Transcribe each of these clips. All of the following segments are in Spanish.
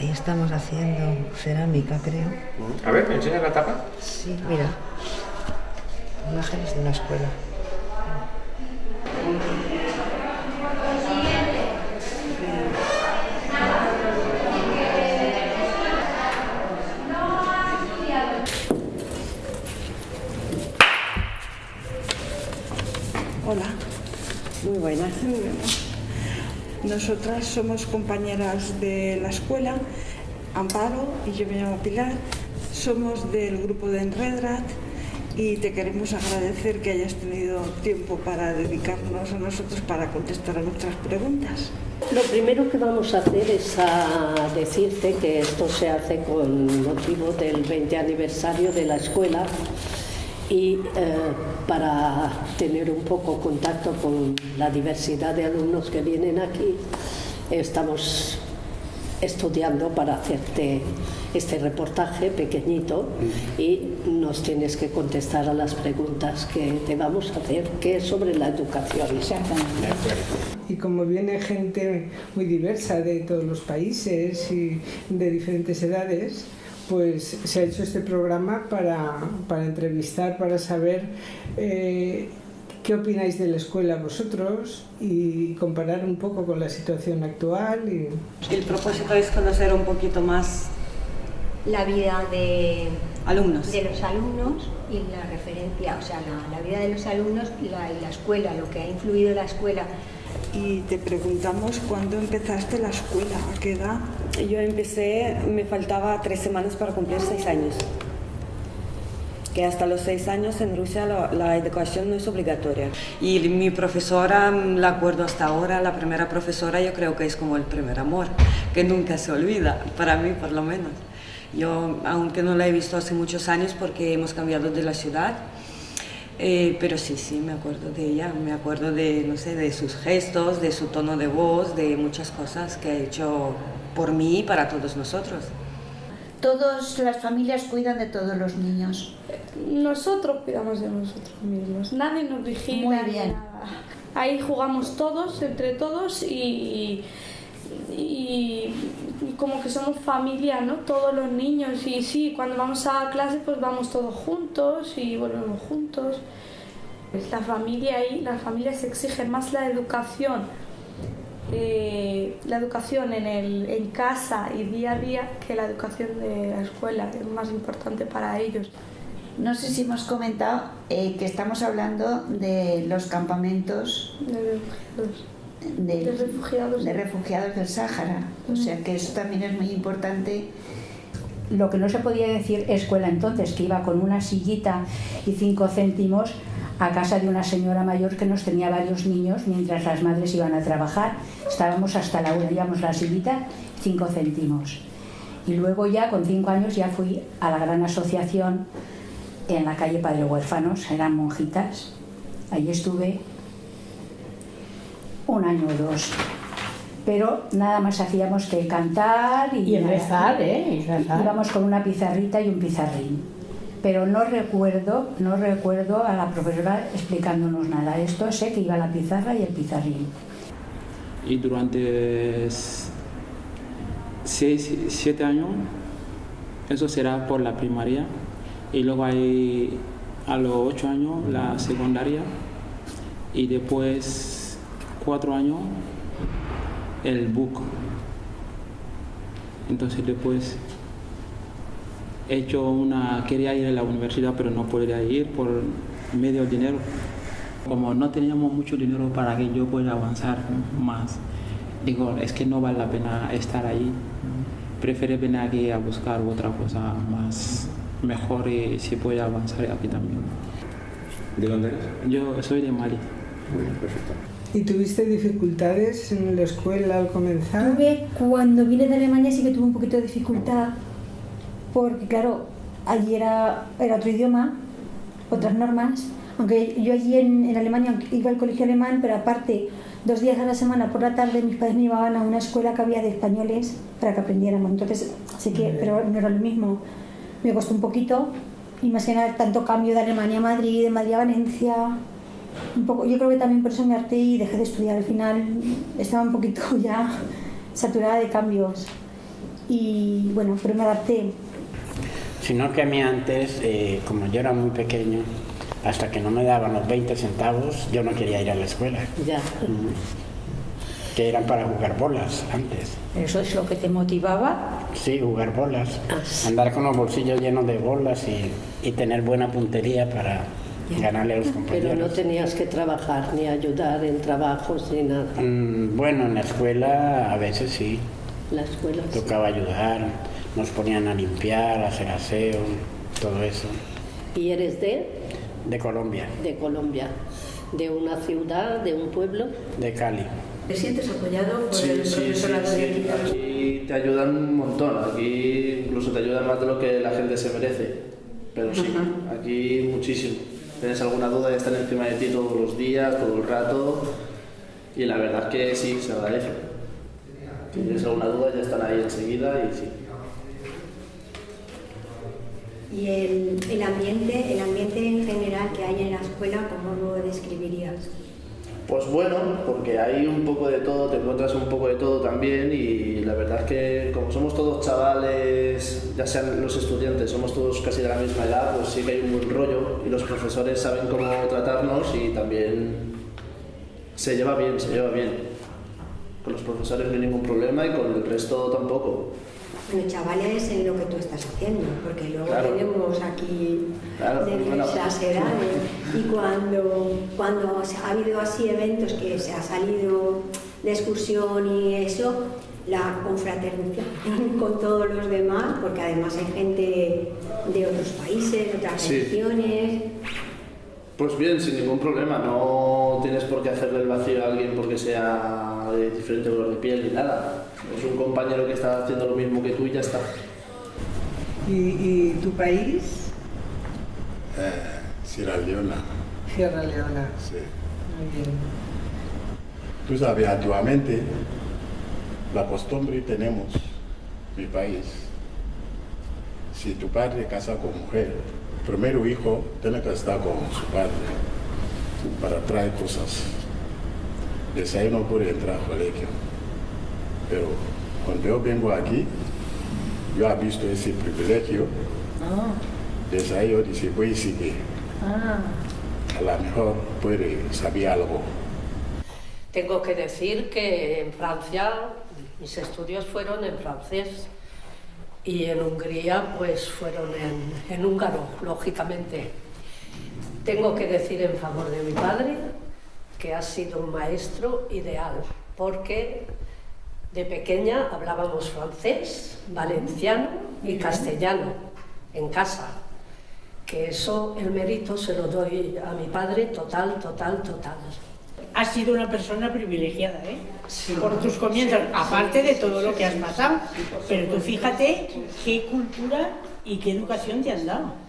Ahí estamos haciendo cerámica, creo. A ver, ¿me enseñas la tapa? Sí, mira. Imágenes de una escuela. Hola. Muy buenas. Muy buenas. Nosotras somos compañeras de la escuela, Amparo y yo me llamo Pilar. Somos del grupo de Enredrat y te queremos agradecer que hayas tenido tiempo para dedicarnos a nosotros para contestar a nuestras preguntas. Lo primero que vamos a hacer es decirte que esto se hace con motivo del 20 aniversario de la escuela y para tener un poco contacto con la diversidad de alumnos que vienen aquí, estamos estudiando para hacerte este reportaje pequeñito y nos tienes que contestar a las preguntas que te vamos a hacer, que es sobre la educación. Exactamente. Y como viene gente muy diversa de todos los países y de diferentes edades, pues se ha hecho este programa para entrevistar, para saber qué opináis de la escuela vosotros y comparar un poco con la situación actual. El propósito es conocer un poquito más la vida de los alumnos y la referencia, o sea, la vida de los alumnos y la escuela, lo que ha influido la escuela. Y te preguntamos cuándo empezaste la escuela, ¿a qué edad? Yo empecé, me faltaba 3 semanas para cumplir 6 años. Que hasta los 6 años en Rusia la educación no es obligatoria. Y mi profesora, la acuerdo hasta ahora, la primera profesora yo creo que es como el primer amor, que nunca se olvida, para mí por lo menos. Yo, aunque no la he visto hace muchos años porque hemos cambiado de la ciudad, pero sí, me acuerdo de ella, me acuerdo de, no sé, de sus gestos, de su tono de voz, de muchas cosas que ha hecho por mí y para todos nosotros. Todas las familias cuidan de todos los niños. Nosotros cuidamos de nosotros mismos, nadie nos vigila. Muy bien. Nada. Ahí jugamos todos, entre todos y como que somos familia, ¿no? Todos los niños y sí, cuando vamos a clase pues vamos todos juntos y volvemos juntos. La familia se exige más la educación en casa y día a día que la educación de la escuela, es más importante para ellos. No sé si hemos comentado que estamos hablando de los campamentos de refugiados del Sáhara, o sea que eso también es muy importante. Lo que no se podía decir escuela entonces, que iba con una sillita y 5 céntimos a casa de una señora mayor que nos tenía varios niños mientras las madres iban a trabajar. Estábamos hasta la una, llevamos la sillita, 5 céntimos. Y luego ya con 5 años ya fui a la gran asociación en la calle Padre Huérfanos, eran monjitas. Allí estuve 1 año o 2. Pero nada más hacíamos que cantar y rezar, Íbamos con una pizarrita y un pizarrín. Pero no recuerdo a la profesora explicándonos nada. Esto sé que iba la pizarra y el pizarrín. Y durante 7 años, eso será por la primaria. Y luego hay a los 8 años la secundaria. Y después 4 años el BUC. Entonces después quería ir a la universidad, pero no podía ir por medio dinero. Como no teníamos mucho dinero para que yo pueda avanzar más, digo, es que no vale la pena estar ahí. Prefiero venir aquí a buscar otra cosa más mejor y si puede avanzar aquí también. ¿De dónde eres? Yo soy de Mali. Muy bien, perfecto. ¿Y tuviste dificultades en la escuela al comenzar? Cuando vine de Alemania sí que tuve un poquito de dificultad, porque claro, allí era otro idioma, otras normas, aunque yo allí en Alemania iba al colegio alemán, pero aparte 2 días a la semana por la tarde mis padres me llevaban a una escuela que había de españoles para que aprendiéramos, entonces sí que, pero no era lo mismo, me costó un poquito, y más que nada tanto cambio de Alemania a Madrid, de Madrid a Valencia, un poco, yo creo que también por eso me harté y dejé de estudiar, al final estaba un poquito ya saturada de cambios. y bueno, pero me adapté. Sino que a mí antes, como yo era muy pequeño, hasta que no me daban los 20 centavos, yo no quería ir a la escuela. Ya. Que eran para jugar bolas antes. ¿Eso es lo que te motivaba? Sí, jugar bolas. Andar con los bolsillos llenos de bolas y tener buena puntería para ganarle a los compañeros. Pero no tenías que trabajar, ni ayudar en trabajos, ni nada. Bueno, en la escuela a veces sí. La escuela tocaba ayudar, nos ponían a limpiar, a hacer aseo, todo eso. ¿Y eres de? De Colombia. De Colombia. ¿De una ciudad, de un pueblo? De Cali. ¿Te sientes apoyado por el profesorado de aquí? Aquí te ayudan un montón, aquí incluso te ayudan más de lo que la gente se merece. Pero sí, aquí muchísimo. Tienes alguna duda y están encima de ti todos los días, todo el rato. Y la verdad es que sí, se agradece. Si tienes alguna duda ya están ahí enseguida y sí. ¿Y el ambiente en general que hay en la escuela, cómo lo describirías? Pues bueno, porque hay un poco de todo, te encuentras un poco de todo también y la verdad es que como somos todos chavales, ya sean los estudiantes, somos todos casi de la misma edad, pues sí que hay un buen rollo y los profesores saben cómo tratarnos y también se lleva bien. Con los profesores no hay ningún problema y con el resto tampoco. Bueno, chavales, en lo que tú estás haciendo, porque luego tenemos aquí de diversas edades y cuando ha habido así eventos que se ha salido de excursión y eso, la confraternización con todos los demás, porque además hay gente de otros países, de otras religiones. Pues bien, sin ningún problema, no tienes por qué hacerle el vacío a alguien porque sea de diferente color de piel ni nada. Es un compañero que está haciendo lo mismo que tú y ya está. ¿Y tu país? Sierra Leona. Sierra Leona. Sí. Muy bien. Tú sabes, actualmente la costumbre tenemos en mi país. Si tu padre casa con mujer, primero hijo tiene que estar con su padre para traer cosas. Desde ahí no puede entrar al colegio. Pero cuando yo vengo aquí, yo he visto ese privilegio. Desde ahí yo dije, voy a seguir. A lo mejor puede saber algo. Tengo que decir que en Francia, mis estudios fueron en francés y en Hungría pues fueron en húngaro, lógicamente. Tengo que decir en favor de mi padre que ha sido un maestro ideal, porque de pequeña hablábamos francés, valenciano y castellano en casa, que eso, el mérito se lo doy a mi padre total. Has sido una persona privilegiada, por tus comienzos, aparte de todo lo que has pasado, pero tú fíjate qué cultura y qué educación te han dado.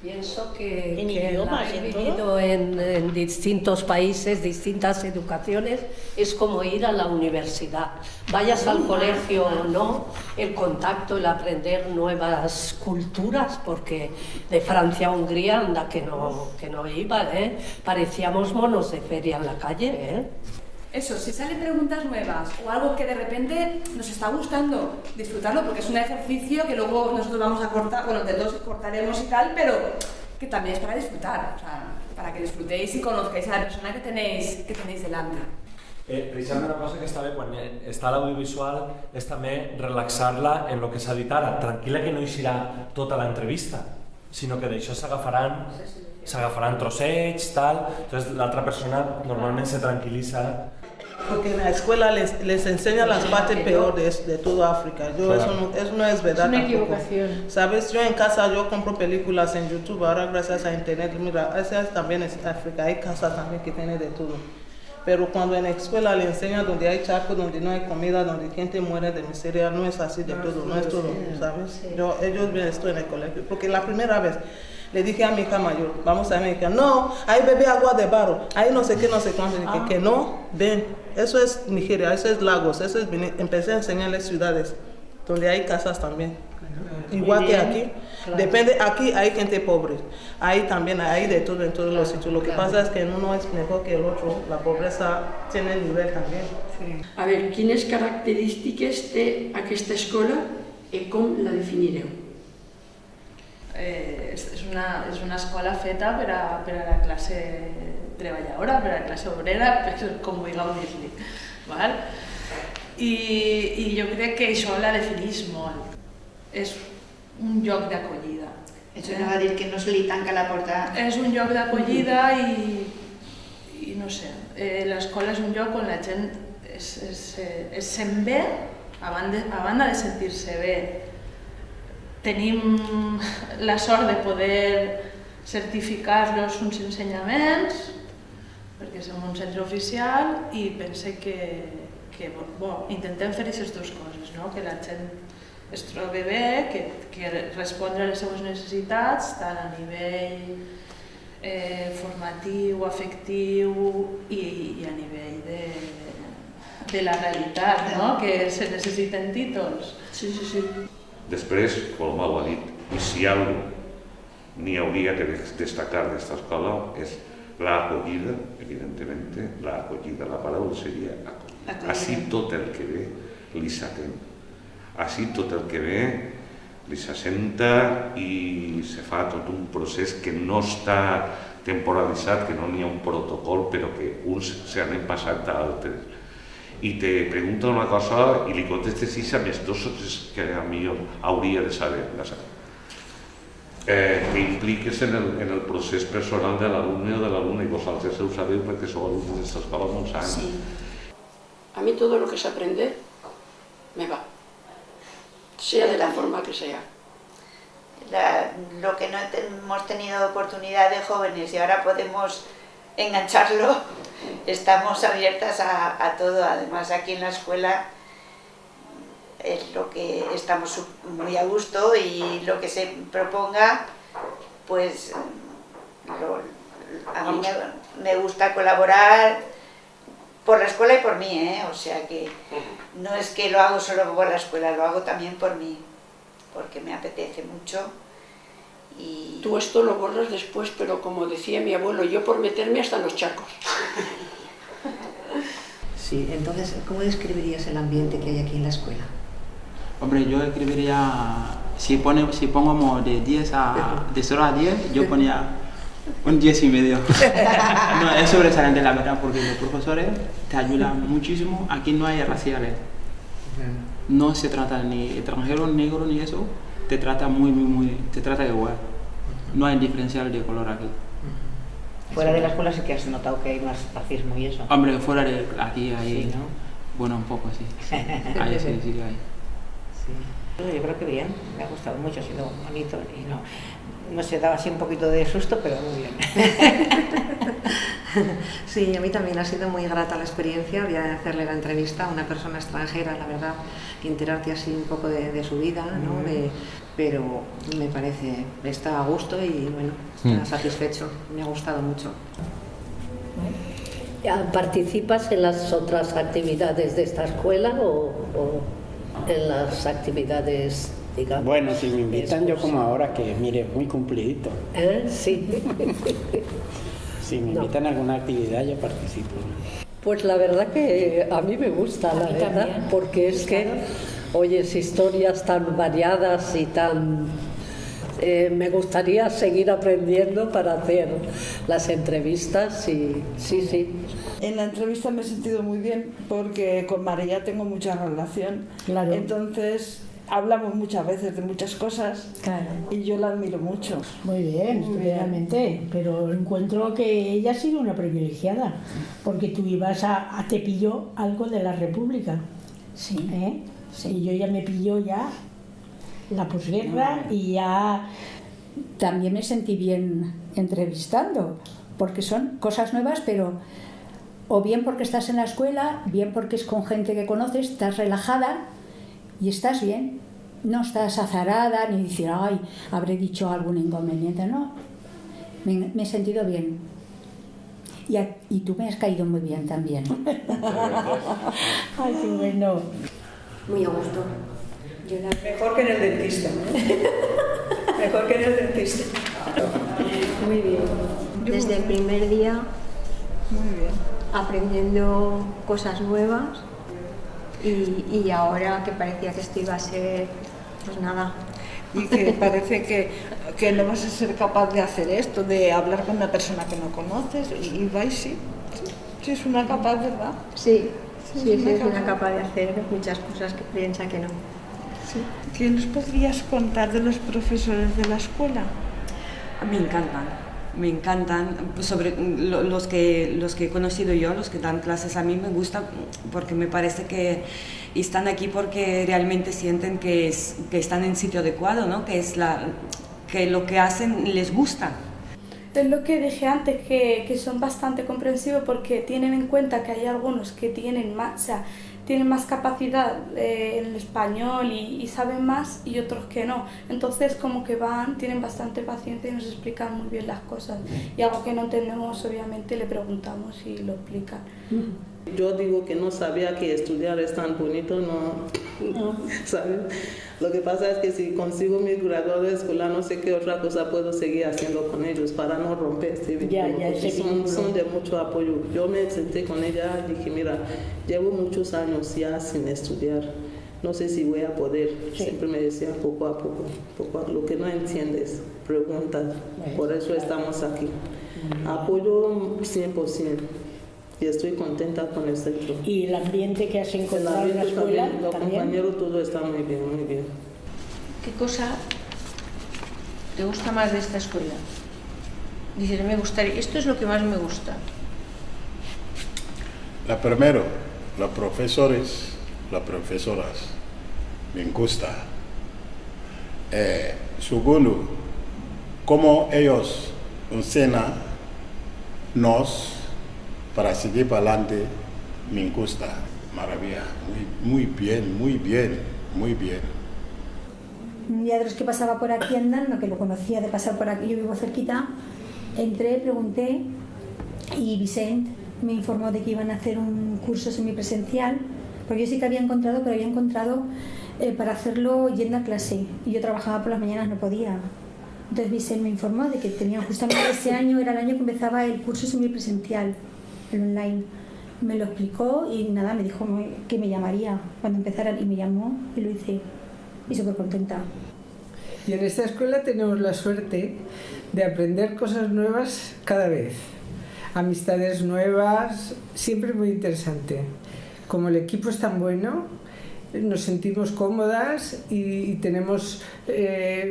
Pienso que idiomas, haber vivido en distintos países, distintas educaciones, es como ir a la universidad. Vayas al colegio o no, el contacto, el aprender nuevas culturas, porque de Francia a Hungría, anda que no iba, parecíamos monos de feria en la calle, Eso, si salen preguntas nuevas o algo que de repente nos está gustando disfrutarlo, porque es un ejercicio que luego nosotros vamos a cortar, bueno, de todos cortaremos y tal, pero que también es para disfrutar, o sea, para que disfrutéis y conozcáis a la persona que tenéis delante. Precisament una cosa que està bé quan està a l'audiovisual és també relaxar-la en el que s'ha dit ara. Tranquil·la que no hi serà tota l'entrevista, sinó que d'això s'agafaran trossets, tal. Entonces l'altra persona normalment se tranquil·litza. Porque en la escuela les enseñan las partes peores de toda África. Eso no es verdad. Es una equivocación. Sabes, yo en casa yo compro películas en YouTube, ahora gracias a internet, mira, esa también es África, hay casas también que tienen de todo. Pero cuando en la escuela le enseñan donde hay charcos, donde no hay comida, donde gente muere de miseria, no es así de todo, no es todo, ¿sabes? Ellos ven esto en el colegio, porque la primera vez le dije a mi hija mayor, vamos a América, no, ahí bebe agua de barro, ahí no sé qué, no sé cuánto, que no, ven, eso es Nigeria, eso es Lagos, eso es Benin. Empecé a enseñarles ciudades donde hay casas también, igual que aquí. Depende, aquí hay gente pobre, ahí también hay de todo en todos los sitios. Lo que pasa es que uno es mejor que el otro, la pobreza tiene nivel también. A ver, quines característiques té aquesta escola Com la definireu? És una escola feta per a la classe treballadora, per a la classe obrera, com vulgueu dir-li. I jo crec que això la defineix molt. És un lloc d'acollida. Això no va dir que no se li tanca la porta. És un lloc d'acollida i no sé, l'escola és un lloc on la gent es sent bé, a banda de sentir-se bé. Tenim la sort de poder certificar-los uns ensenyaments, perquè som un centre oficial, i pense que intentem fer aquestes dues coses, que la gent es trobi bé, que respondre a les seves necessitats, tant a nivell formatiu, afectiu i a nivell de la realitat, que se necessiten títols. Sí. Després, com ho ha dit, i si alguna n'hi hauria que destacar d'esta escola és l'acollida, evidentemente, l'acollida, la paraula seria acollida. Així tot el que ve li s'atén. Així tot el que ve li s'assenta i se fa tot un procés que no està temporalitzat, que no n'hi ha un protocol, però que uns s'anem passant a altres. I te pregunta una cosa i li contestes sis amistosos que a mi hauria de saber. Que impliques en el procés personal de l'alumne o de l'alumne, i vosaltres ho sabeu perquè sou alumnes d'esta escola molts anys. Sí. A mí todo lo que se aprende me va, sea de la forma que sea. Lo que no hemos tenido oportunidad de jóvenes y ahora podemos engancharlo, estamos abiertas a todo. Además, aquí en la escuela es lo que estamos muy a gusto, y lo que se proponga, pues a mí me gusta colaborar por la escuela y por mí, o sea que no es que lo hago solo por la escuela, lo hago también por mí, porque me apetece mucho. Y... Tú esto lo borras después, pero como decía mi abuelo, yo por meterme hasta en los charcos. Sí, entonces, ¿cómo describirías el ambiente que hay aquí en la escuela? Hombre, yo escribiría, si pongamos de 0 a 10, yo ponía un 10 y medio. No, es sobresaliente la verdad, porque los profesores te ayudan muchísimo. Aquí no hay raciales. No se trata ni extranjero, negro, ni eso. Te trata te trata igual. No hay diferencial de color aquí. Fuera de la escuela sí que has notado que hay más racismo y eso. Hombre, fuera de aquí hay, sí, ¿no? Bueno, un poco sí. Ahí sí hay. Sí. Yo creo que bien, me ha gustado mucho, ha sido bonito y no se daba así un poquito de susto, pero muy bien. Sí, a mí también ha sido muy grata la experiencia de hacerle la entrevista a una persona extranjera, la verdad, y enterarte así un poco de su vida, ¿no? Pero me parece, está a gusto y bueno, está satisfecho, me ha gustado mucho. ¿Participas en las otras actividades de esta escuela o en las actividades, digamos? Bueno, si me invitan yo como ahora, que mire, muy cumplidito. Sí. Si me invitan a alguna actividad, yo participo. Pues la verdad que a mí me gusta, la verdad, también. Porque es que oyes historias tan variadas y tan... me gustaría seguir aprendiendo para hacer las entrevistas y sí. En la entrevista me he sentido muy bien porque con María tengo mucha relación. Claro. Entonces hablamos muchas veces de muchas cosas, claro, y yo la admiro mucho. Muy bien, estupendamente, pero encuentro que ella ha sido una privilegiada, porque tú ibas te pilló algo de la República. Sí. Sí, y yo ya me pilló ya la posguerra y ya... También me sentí bien entrevistando, porque son cosas nuevas, pero o bien porque estás en la escuela, bien porque es con gente que conoces, estás relajada y estás bien. No estás azarada ni decir, ay, habré dicho algún inconveniente, no. Me he sentido bien. Y tú me has caído muy bien también. Ay, qué bueno. Muy a gusto. Mejor que en el dentista. Mejor que en el dentista. Muy bien. Desde el primer día, muy bien, aprendiendo cosas nuevas y ahora que parecía que esto iba a ser Pues nada. Y que parece que no vas a ser capaz de hacer esto, de hablar con una persona que no conoces, y vais, sí es una capaz, ¿verdad? Sí, es una capaz de hacer muchas cosas que piensa que no. Sí. ¿Qué nos podrías contar de los profesores de la escuela? Me encantan, sobre los que he conocido yo, los que dan clases, a mí me gusta porque me parece que están aquí porque realmente sienten que están en sitio adecuado, ¿no? Que lo que hacen les gusta. Es lo que dije antes, que son bastante comprensivos porque tienen en cuenta que hay algunos que tienen más capacidad en el español y saben más, y otros que no. Entonces como que tienen bastante paciencia y nos explican muy bien las cosas. Y algo que no entendemos, obviamente, le preguntamos y lo explican. Yo digo que no sabía que estudiar es tan bonito, no. ¿Sabes? Lo que pasa es que si consigo mi graduado escolar, no sé qué otra cosa puedo seguir haciendo con ellos para no romper este vínculo. Son de mucho apoyo. Yo me senté con ella y dije, mira, llevo muchos años ya sin estudiar. No sé si voy a poder. Siempre me decía poco a poco. Lo que no entiendes, pregunta. Por eso estamos aquí. Apoyo 100%. Y estoy contenta con el centro. ¿Y el ambiente que has encontrado en la escuela? Los compañeros, todo está muy bien, muy bien. ¿Qué cosa te gusta más de esta escuela? Dices, esto es lo que más me gusta. Primero, los profesores, las profesoras, me gusta. Segundo, cómo ellos enseñan para seguir para adelante, me gusta. Maravilla, muy bien. Un día de los que pasaba por aquí andando, que lo conocía de pasar por aquí, yo vivo cerquita, entré, pregunté y Vicente me informó de que iban a hacer un curso semipresencial, porque yo sí que había encontrado, para hacerlo yendo a clase, y yo trabajaba por las mañanas, no podía. Entonces Vicente me informó de que tenían justamente ese año, era el año que empezaba el curso semipresencial, el online. Me lo explicó y nada, me dijo que me llamaría cuando empezaran, y me llamó y lo hice, y súper contenta. Y en esta escuela tenemos la suerte de aprender cosas nuevas cada vez, amistades nuevas, siempre muy interesante. Como el equipo es tan bueno, nos sentimos cómodas y tenemos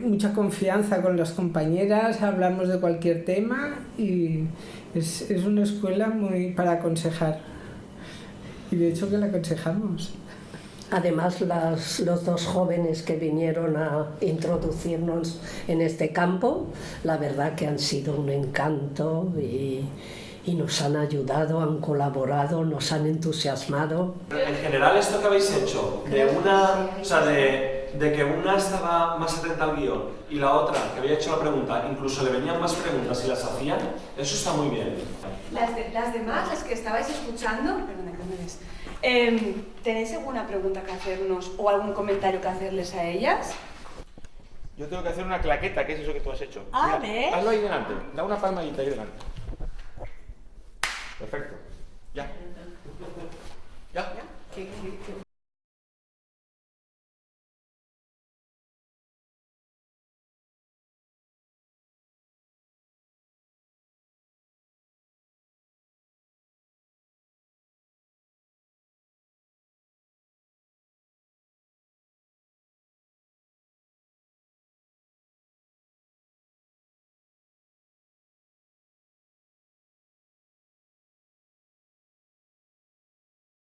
mucha confianza con las compañeras, hablamos de cualquier tema y es una escuela muy para aconsejar. Y de hecho que la aconsejamos. Además, los dos jóvenes que vinieron a introducirnos en este campo, la verdad que han sido un encanto y nos han ayudado, han colaborado, nos han entusiasmado. En general, esto que habéis hecho, de que una estaba más atenta al guión y la otra, que había hecho la pregunta, incluso le venían más preguntas y las hacían, eso está muy bien. Las demás, las que estabais escuchando, ¿tenéis alguna pregunta que hacernos o algún comentario que hacerles a ellas? Yo tengo que hacer una claqueta, que es eso que tú has hecho. A Mira, ver. hazlo ahí delante, da una palmadita ahí delante. Perfecto. Ya.